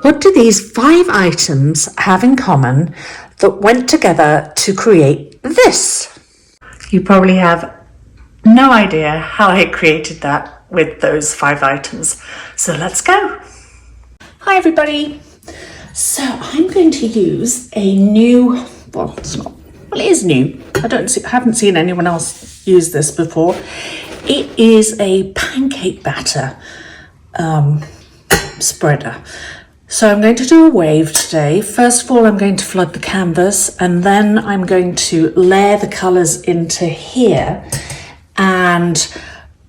What do these 5 items have in common that went together to create this? You probably have no idea how I created that with those 5 items. So let's go. Hi everybody. So I'm going to use a new, well, it's not, well, it is new. I haven't seen anyone else use this before. It is a pancake batter spreader. So I'm going to do a wave today. First of all, I'm going to flood the canvas, and then I'm going to layer the colours into here and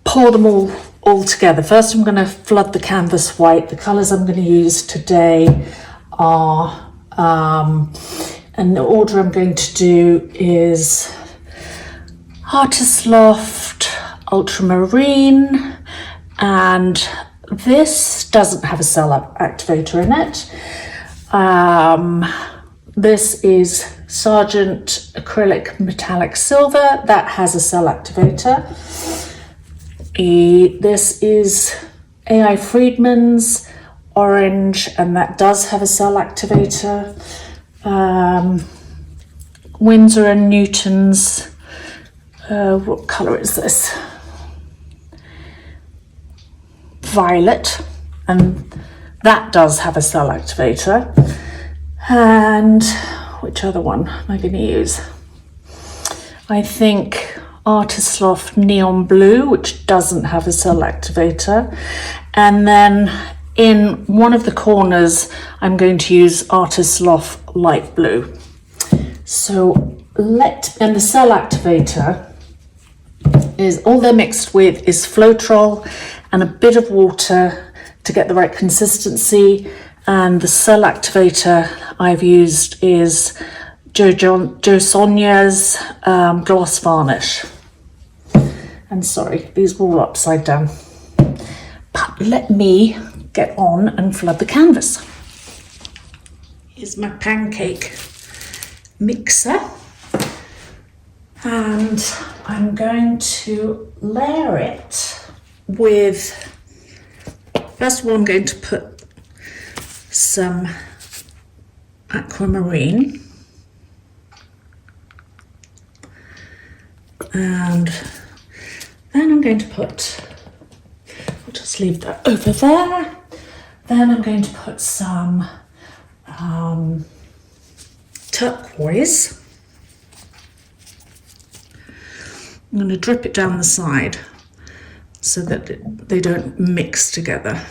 pour them all together. First, I'm going to flood the canvas white. The colours I'm going to use today are, and the order I'm going to do is Loft, Ultramarine, and this doesn't have a cell activator in it. This is Sargent acrylic metallic silver that has a cell activator. This is AI Friedman's orange, and that does have a cell activator. Windsor and Newton's, what colour is this? Violet, and that does have a cell activator. And which other one am I going to use? I think Loft neon blue, which doesn't have a cell activator. And then in one of the corners I'm going to use Loft light blue. So and the cell activator is, all they're mixed with is Floetrol and a bit of water to get the right consistency. And the cell activator I've used is JoSonja's gloss varnish. And sorry, these were all upside down. But let me get on and flood the canvas. Here's my pancake mixer. And I'm going to layer it with, first of all, I'm going to put some aquamarine, and then I'm going to put, I'll just leave that over there. Then I'm going to put some turquoise. I'm going to drip it down the side so that they don't mix together.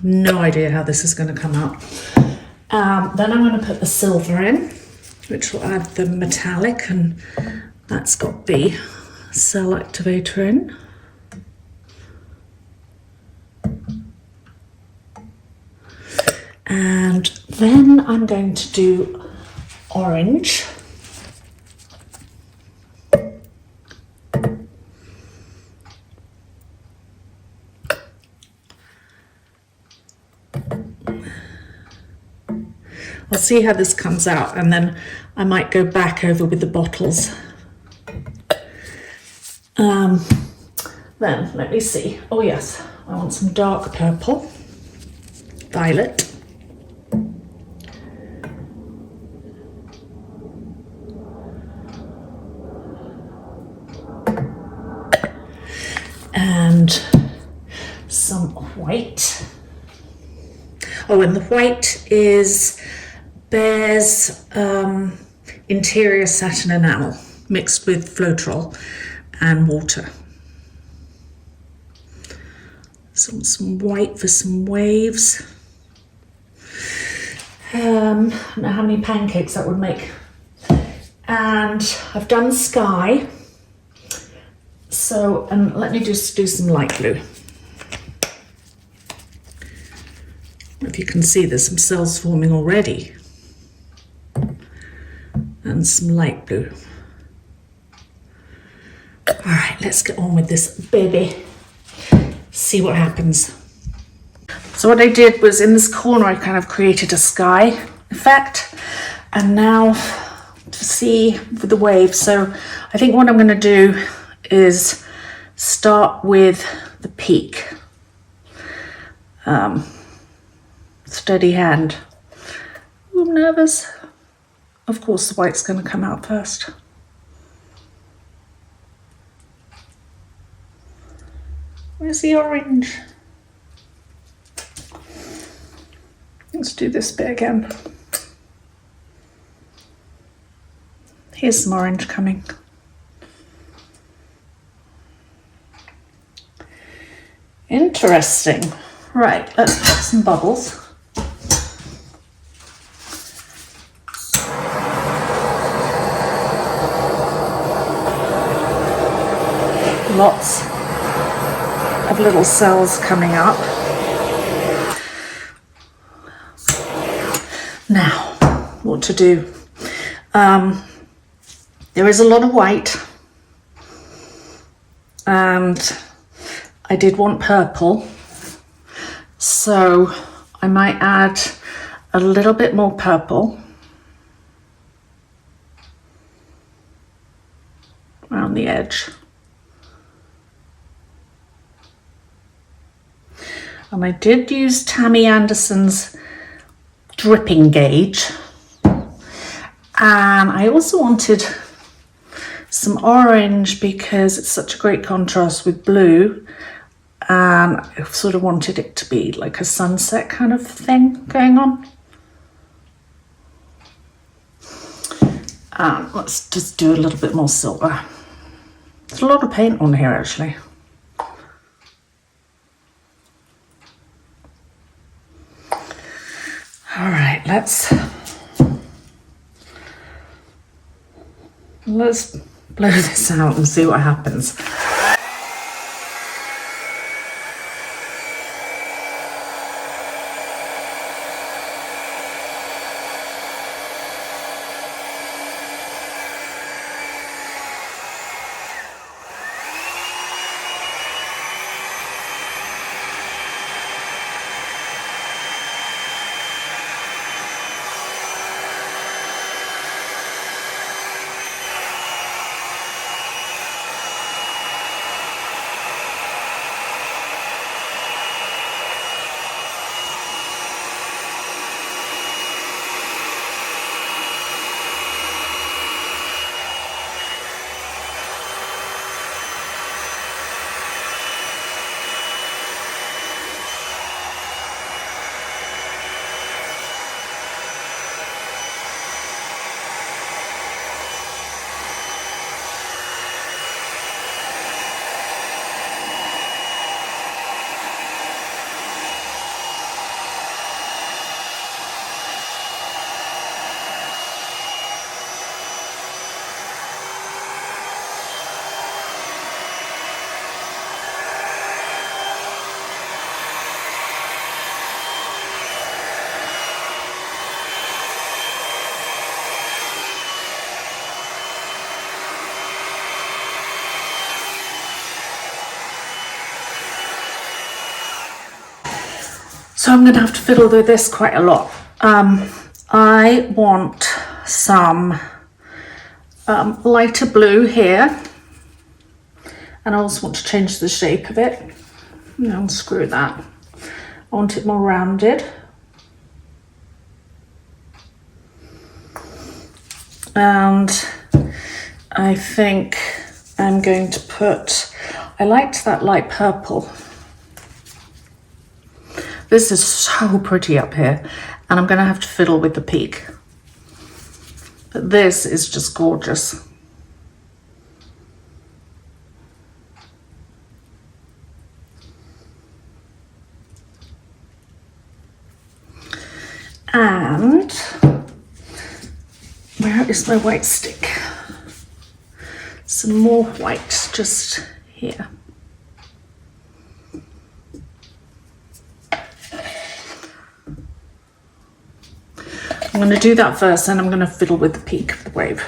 No idea how this is going to come out. Then I'm going to put the silver in, which will add the metallic, and that's got the cell activator in. And then I'm going to do orange. I'll see how this comes out, and then I might go back over with the bottles. Then let me see. Oh yes, I want some dark purple, violet. And some white. Oh, and the white is Behr's interior satin enamel mixed with Floetrol and water. Some white for some waves. I don't know how many pancakes that would make. And I've done sky. So, and let me just do some light blue. If you can see, there's some cells forming already. And some light blue. All right, let's get on with this baby. See what happens. So what I did was, in this corner, I kind of created a sky effect. And now to see with the waves. So I think what I'm going to do is start with the peak. Steady hand. Ooh, I'm nervous. Of course the white's going to come out first. Where's the orange? Let's do this bit again. Here's some orange coming. Interesting. Right, let's put some bubbles. Lots of little cells coming up. Now, what to do? There is a lot of white, and I did want purple, so I might add a little bit more purple around the edge. And I did use Tammy Anderson's dripping gauge, and I also wanted some orange because it's such a great contrast with blue, and I sort of wanted it to be like a sunset kind of thing going on. Let's just do a little bit more silver. There's a lot of paint on here actually. All right, let's blow this out and see what happens. So I'm going to have to fiddle with this quite a lot. I want some lighter blue here, and I also want to change the shape of it. No, screw that. I want it more rounded. And I think I'm going to put, I liked that light purple. This is so pretty up here, and I'm going to have to fiddle with the peak. But this is just gorgeous. And where is my white stick? Some more white just here. I'm going to do that first, and I'm going to fiddle with the peak of the wave.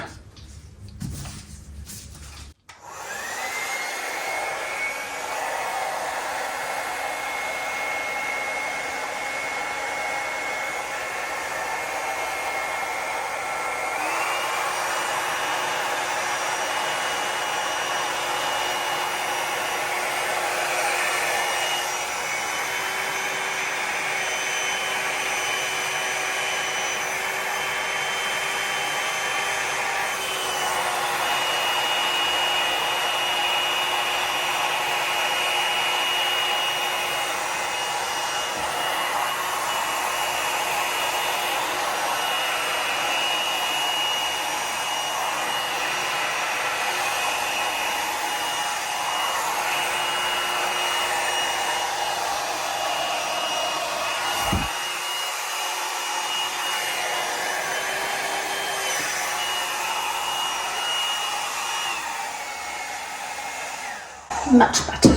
Much better.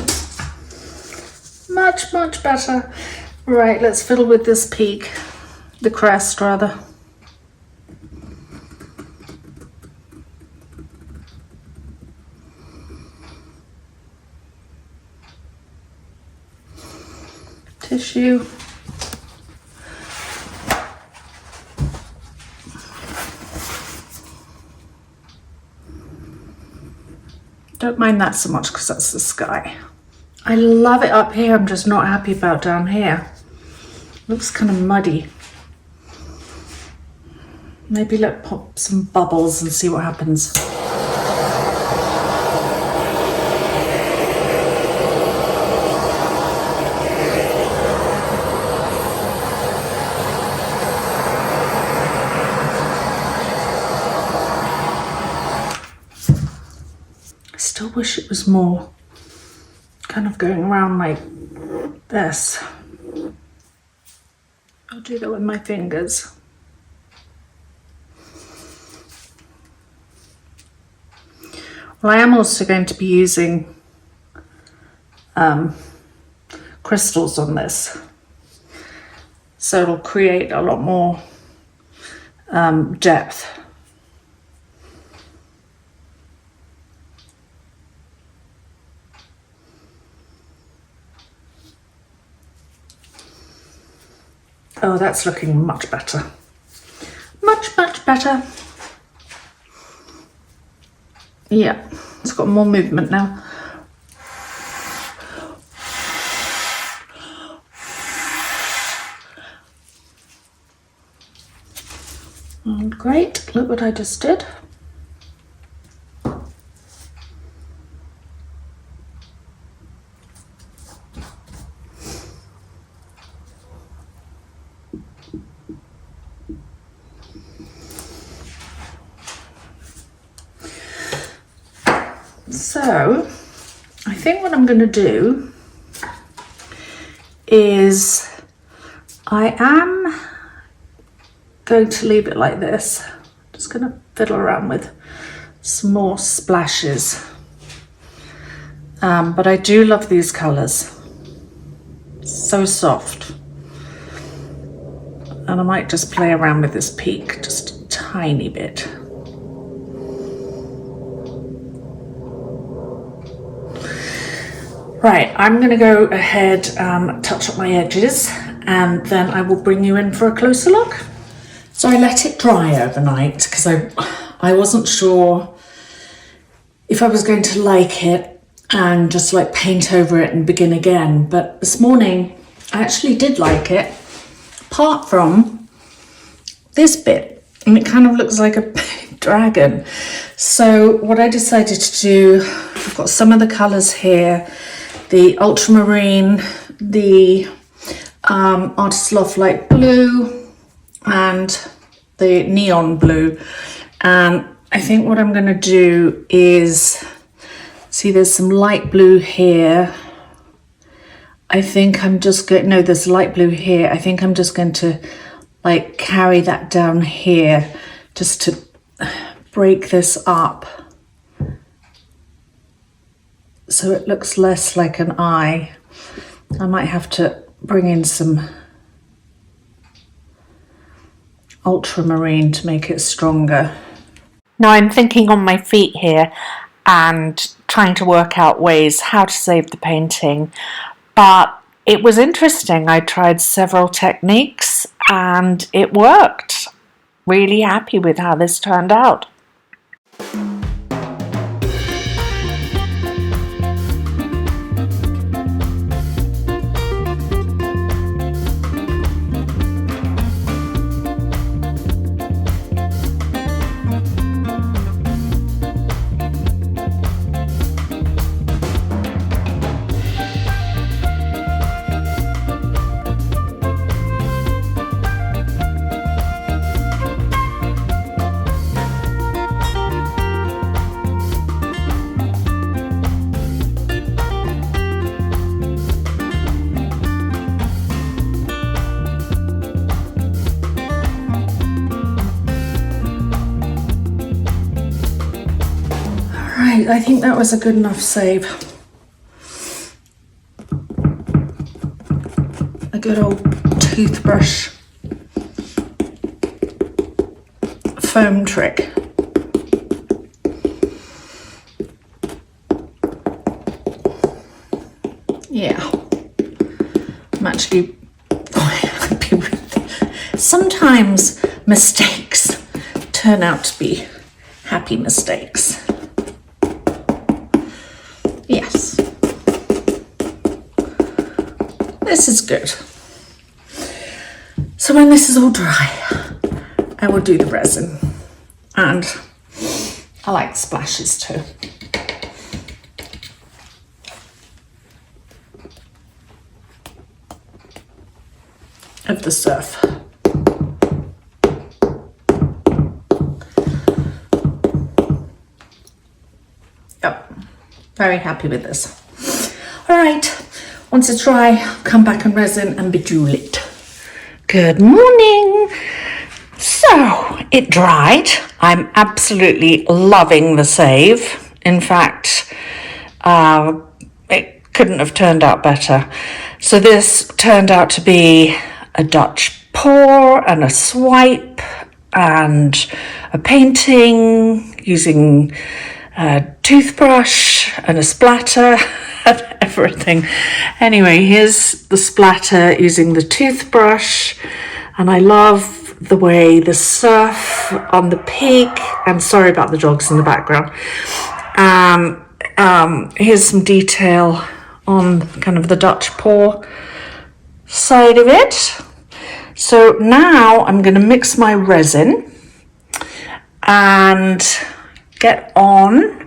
Much, much better. Right, let's fiddle with this peak, the crest rather. Tissue. Don't mind that so much because that's the sky. I love it up here, I'm just not happy about down here. Looks kind of muddy. Maybe let's pop some bubbles and see what happens. I wish it was more kind of going around like this. I'll do that with my fingers. Well, I am also going to be using crystals on this, so it'll create a lot more depth. Oh, that's looking much better. Much, much better. Yeah, it's got more movement now. And great, look what I just did. So I think what I'm going to do is I am going to leave it like this. Just going to fiddle around with some more splashes. But I do love these colours. So soft. And I might just play around with this peak just a tiny bit. Right, I'm going to go ahead and touch up my edges and then I will bring you in for a closer look. So I let it dry overnight because I wasn't sure if I was going to like it and just like paint over it and begin again. But this morning I actually did like it, apart from this bit, and it kind of looks like a big dragon. So what I decided to do, I've got some of the colours here. The Ultramarine, the Artist Loft Light Blue, and the Neon Blue. And I think what I'm going to do is, see there's some light blue here. I think I'm just going, no, there's light blue here. I think I'm just going to like carry that down here just to break this up, so it looks less like an eye. I might have to bring in some ultramarine to make it stronger. Now I'm thinking on my feet here and trying to work out ways how to save the painting, but it was interesting. I tried several techniques and it worked. Really happy with how this turned out. I think that was a good enough save. good old toothbrush foam trick. Yeah, I'm actually quite happy with it. Sometimes mistakes turn out to be happy mistakes. Yes, this is good. So when this is all dry, I will do the resin, and I like splashes too. Of the surf. Yep, very happy with this. All right, once it's dry, come back and resin and bejewel it. Good morning. So it dried. I'm absolutely loving the save. In fact, it couldn't have turned out better. So this turned out to be a Dutch pour and a swipe and a painting using a toothbrush and a splatter and everything. Anyway, here's the splatter using the toothbrush, and I love the way the surf on the pig, I'm sorry about the dogs in the background. Here's some detail on kind of the Dutch pour side of it. So now I'm going to mix my resin and get on,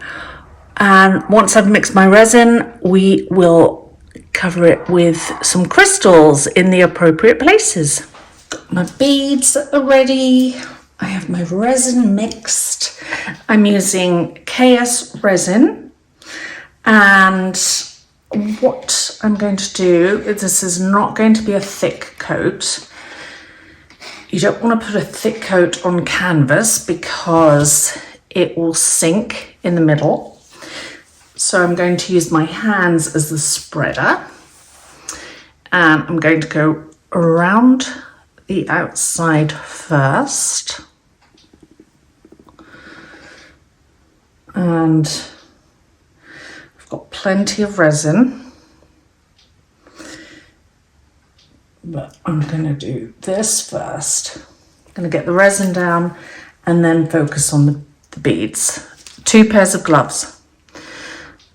and once I've mixed my resin, we will cover it with some crystals in the appropriate places. Got my beads are ready. I have my resin mixed. I'm using KS resin, and what I'm going to do is, this is not going to be a thick coat. You don't want to put a thick coat on canvas because it will sink in the middle. So I'm going to use my hands as the spreader, and I'm going to go around the outside first. And I've got plenty of resin, but I'm going to do this first. I'm going to get the resin down and then focus on the beads. 2 pairs of gloves.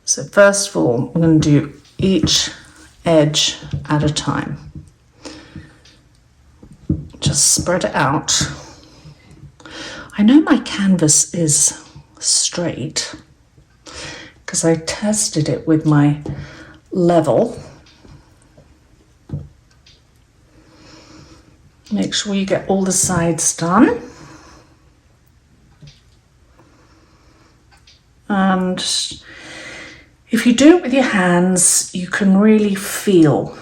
So first of all, I'm going to do each edge at a time. Just spread it out. I know my canvas is straight because I tested it with my level. Make sure you get all the sides done. And if you do it with your hands, you can really feel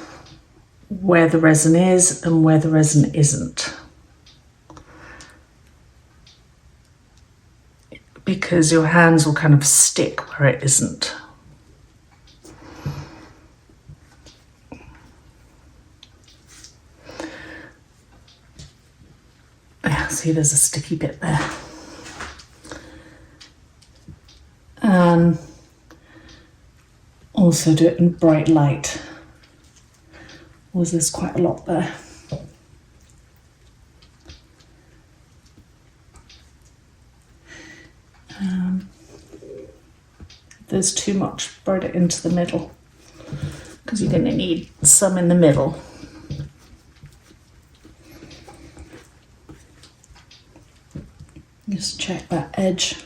where the resin is and where the resin isn't, because your hands will kind of stick where it isn't. Yeah, see, there's a sticky bit there. Also do it in bright light. Was there's quite a lot there. If there's too much, spread it into the middle, because you're going to need some in the middle. Just check that edge.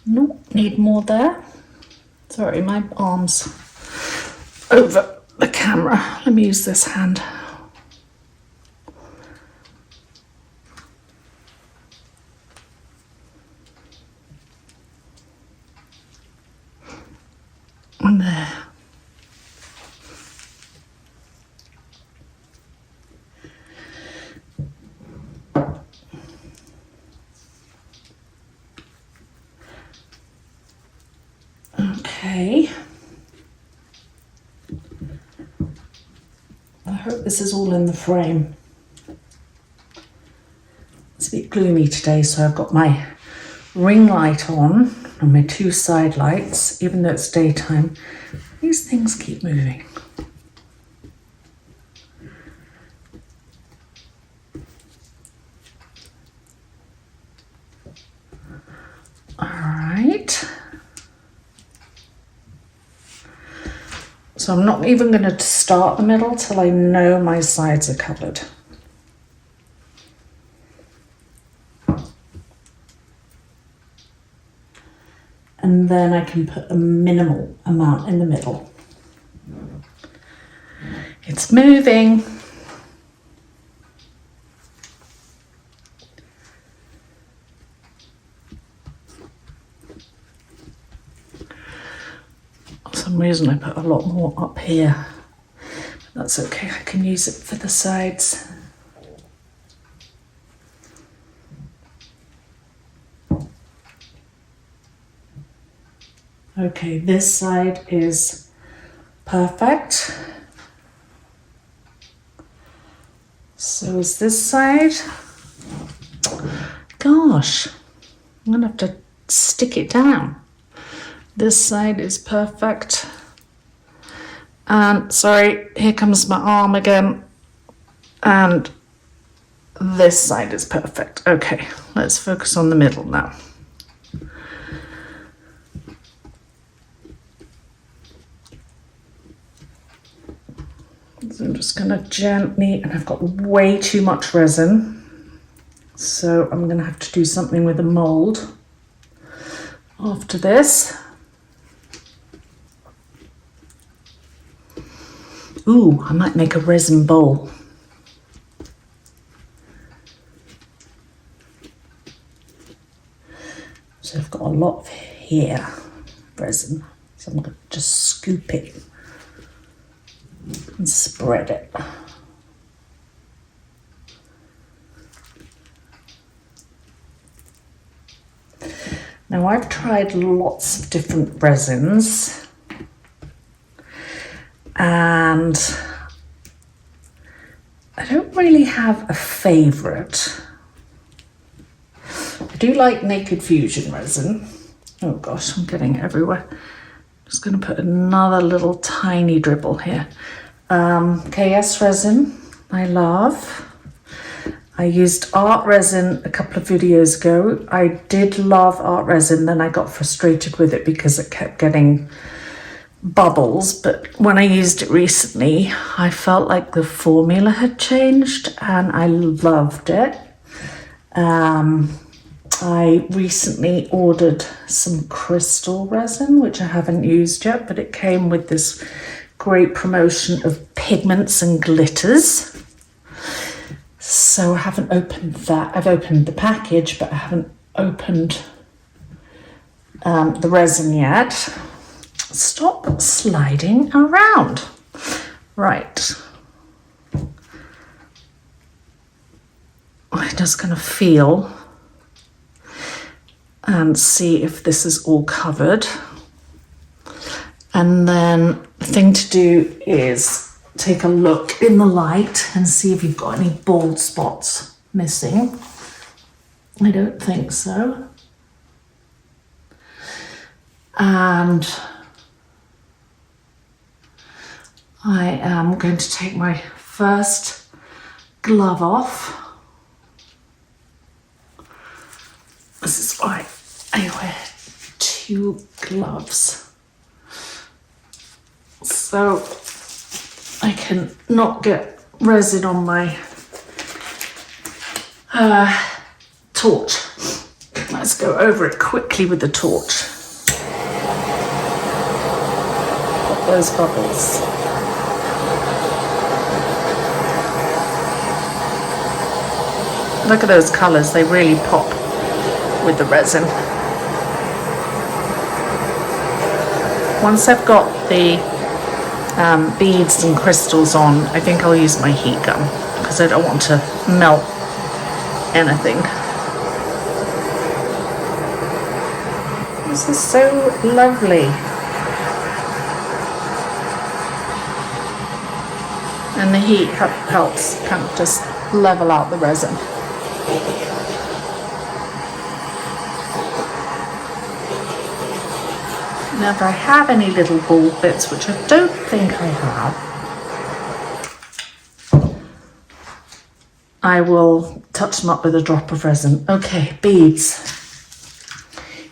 Nope, need more there. Sorry, my arm's over the camera. Let me use this hand. And there. Okay. I hope this is all in the frame. It's a bit gloomy today, so I've got my ring light on and my 2 side lights, even though it's daytime. These things keep moving. All right. So I'm not even going to start the middle till I know my sides are covered. And then I can put a minimal amount in the middle. It's moving. For some reason I put a lot more up here. But that's okay, I can use it for the sides. Okay, this side is perfect. So is this side. Gosh, I'm gonna have to stick it down. This side is perfect. And sorry, here comes my arm again. And this side is perfect. Okay, let's focus on the middle now. So I'm just going to gently, and I've got way too much resin, so I'm going to have to do something with the mold after this. Ooh, I might make a resin bowl. So I've got a lot of here resin, so I'm going to just scoop it and spread it. Now I've tried lots of different resins and I don't really have a favourite. I do like Naked Fusion resin. Oh gosh, I'm getting it everywhere. Just going to put another little tiny dribble here. KS resin, I love. I used art resin a couple of videos ago. I did love art resin, then I got frustrated with it because it kept getting bubbles. But when I used it recently, I felt like the formula had changed and I loved it. I recently ordered some crystal resin, which I haven't used yet, but it came with this great promotion of pigments and glitters. So I haven't opened that. I've opened the package, but I haven't opened the resin yet. Stop sliding around. Right. I'm just going to feel and see if this is all covered. And then the thing to do is take a look in the light and see if you've got any bald spots missing. I don't think so. And I am going to take my first glove off. This is why I wear 2 gloves. So I can not get resin on my torch. Let's go over it quickly with the torch. Pop those bubbles. Look at those colours, they really pop with the resin. Once I've got the beads and crystals on, I think I'll use my heat gun because I don't want to melt anything. This is so lovely. And the heat helps kind of just level out the resin. Now if I have any little ball bits, which I don't think I have, I will touch them up with a drop of resin. Okay, beads.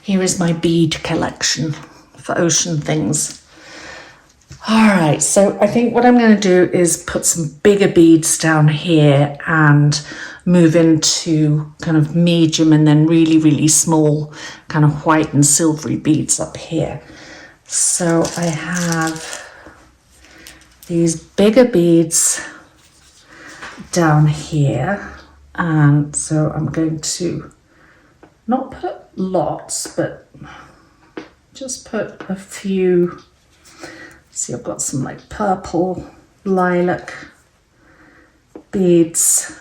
Here is my bead collection for ocean things. All right, so I think what I'm going to do is put some bigger beads down here and move into kind of medium and then really, really small kind of white and silvery beads up here. So I have these bigger beads down here, and so I'm going to not put lots, but just put a few. See, I've got some like purple, lilac beads,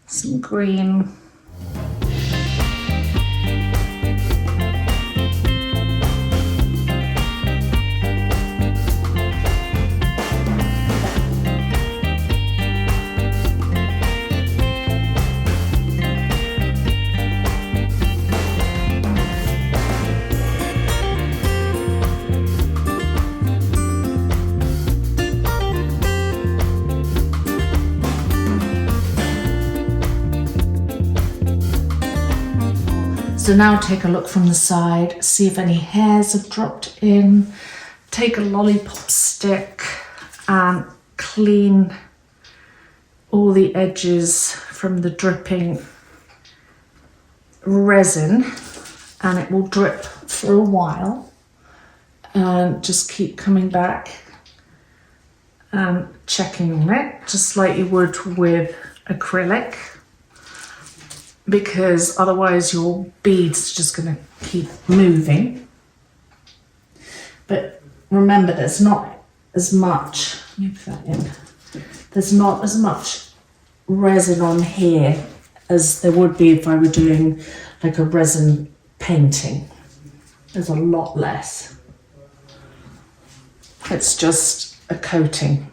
some green. So now take a look from the side, see if any hairs have dropped in. Take a lollipop stick and clean all the edges from the dripping resin, and it will drip for a while. And just keep coming back and checking on it, just like you would with acrylic, because otherwise your beads are just going to keep moving. But remember, there's not as much, let me put that in, there's not as much resin on here as there would be if I were doing like a resin painting. There's a lot less. It's just a coating.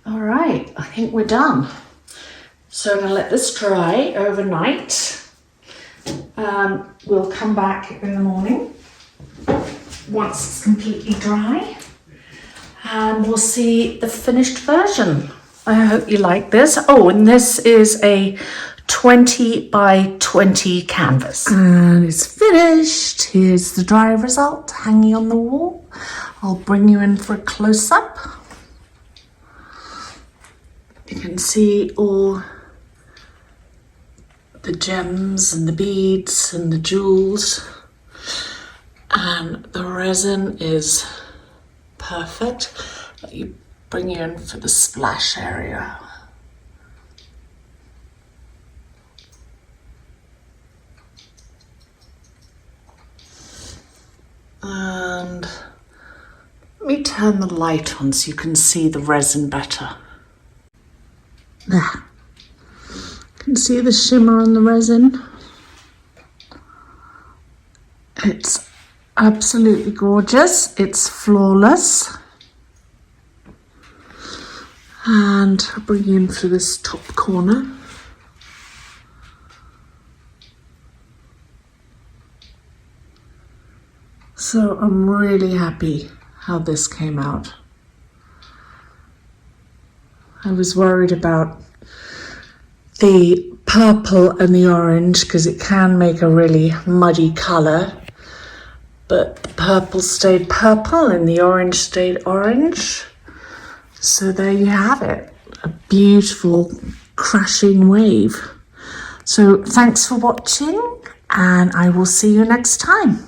All right, I think we're done. So I'm going to let this dry overnight. We'll come back in the morning once it's completely dry, and we'll see the finished version. I hope you like this. Oh, and this is a 20 by 20 canvas. And it's finished. Here's the dry result hanging on the wall. I'll bring you in for a close-up. You can see all the gems and the beads and the jewels, and the resin is perfect. Let you bring you in for the splash area. And let me turn the light on so you can see the resin better. There. You can see the shimmer on the resin. It's absolutely gorgeous. It's flawless. And I'll bring you in for this top corner. So I'm really happy how this came out. I was worried about the purple and the orange because it can make a really muddy colour, but the purple stayed purple and the orange stayed orange. So there you have it, a beautiful crashing wave. So thanks for watching, and I will see you next time.